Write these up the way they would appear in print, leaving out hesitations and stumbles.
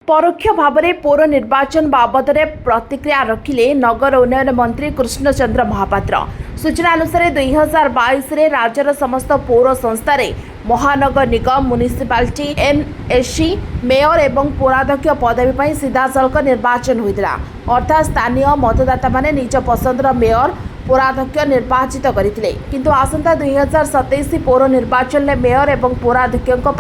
परोक्ष भाव में पौर निर्वाचन बाबद प्रतिक्रिया रखिले नगर उन्नयन मंत्री कृष्णचंद्र महापात्र। सूचना अनुसार 2022 रे राज्यर समस्त पौर संस्था महानगर निगम म्युनिसिपालिटी एनएससी मेयर एवं पौराध्यक्ष पदवी पर सीधासलख निर्वाचन होता। अर्थात स्थानीय मतदाता माने निज पसंदर मेयर पौराध्यक्ष निर्वाचित करथिले। किंतु आसंता 2027 पौर निर्वाचन में मेयर एवं पौराध्यक्षों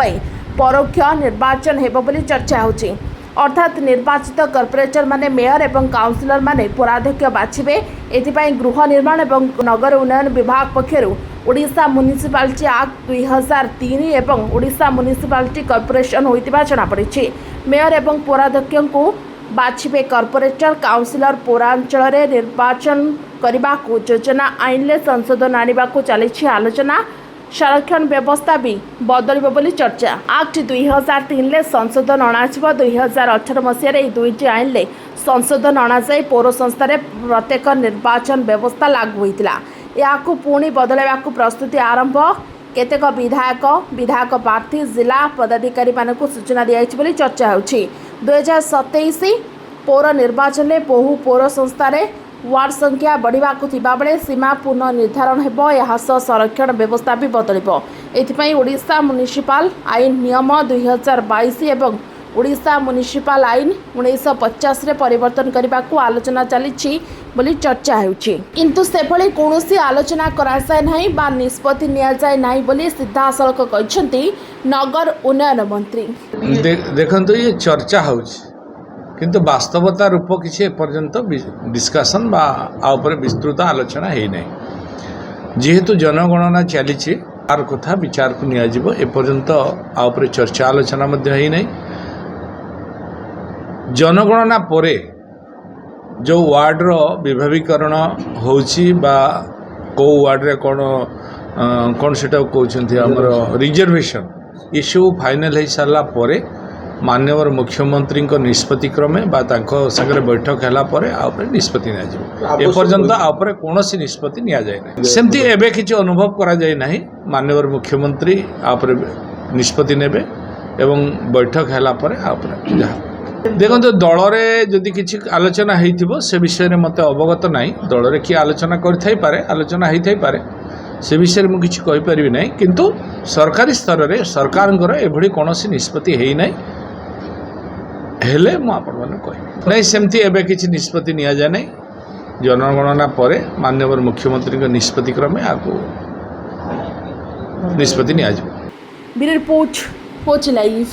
परोक्ष निर्वाचन हेबो बोली चर्चा होची। अर्थात निर्वाचित कॉर्पोरेटर माने मेयर एवं काउंसिलर माने पौराध्यक्ष बाछिबे। एथिपाई गृह निर्माण एवं नगर उन्नयन विभाग पक्षरु ओडिशा म्युनिसिपालिटी एक्ट 2003 एवं ओडिशा म्युनिसिपालिटी कॉर्पोरेशन होइतिबा जଣା पड़िछि। मेयर एवं पौराध्यक्षों को बाछिबे कॉर्पोरेटर काउंसिलर पौरांचल रे निर्वाचन करने को योजना आईन में संशोधन आने को चली आलोचना। संरक्षण व्यवस्था भी बदल बोली चर्चा। एक्ट 2003 में संशोधन अणाजिब। 2018 मसीह दुईटी आईन में संशोधन अणाई पौर संस्था प्रत्येक निर्वाचन व्यवस्था लागू होता। या पुणी बदलवा प्रस्तुति आरंभ। केतेक विधायक प्रार्थी जिला पदाधिकारी मानक सूचना दी चर्चा हो। 2027 पौर निर्वाचन में बहु पौर संस्था वार्ड संख्या बढ़ा बेले सीमा पुनर्निर्धारण हो। संरक्षण व्यवस्था भी बदल। एथिपाई ओडिशा म्युनिसिपल आईन नियम 2022 एवं ओडिशा म्युनिसिपल आईन 1950 रे परिवर्तन करने को आलोचना चली बोली चर्चा होछि। किंतु सेभली कौनसी आलोचना कराए नाही बा निष्पत्ति निया जाए नाही बोली सीधासलख कहछंती नगर उन्नयन मंत्री। देखंतु ये चर्चा होछि किंतु वास्तवता रूप किसी एपर्यंत डिस्कसन बा विस्तृत आलोचना है नहीं। जेहेतु जनगणना चली तार कथा विचार को नियाजिब एपर्यंत आउपरे चर्चा आलोचना मध्य है नहीं। जनगणना परे जो वार्ड रो विभागीकरण होछि बा को वार्ड रे कौन सेटा कहउछन्ती हमर रिजर्वेशन ये सब फाइनल हो सारा परे माननीय मुख्यमंत्री निष्पत्ति क्रमे संगे बैठक है निष्पत्ति एपर्यंत आउपरे कौनसी निष्पत्ति नि जाए सेमती एबे किछि अनुभव करा जाए नहीं। माननीय मुख्यमंत्री आउपरे निष्पत्ति नेबे एवं बैठक हैला परे आउपरे देखो दल में जदि किछि आलोचना होइथिबो से विषय में मते अवगत नहीं। दल में किए आलोचना करि पारे आलोचना होइथाइ पारे से विषय में किछि कहि परिबि नहीं। किंतु सरकारी स्तर रे सरकारंकर एभली कौनसी निष्पत्ति हेइ नहीं हेले मु आपण माने कहि नहीं। सेमती एबे किछि निष्पत्ति निया जाय नहीं। जनगणना परे माननीय मुख्यमंत्री निष्पत्ति क्रमे आगु निष्पत्ति निया जाय। ब्यूरो रिपोर्ट पोच लाइव।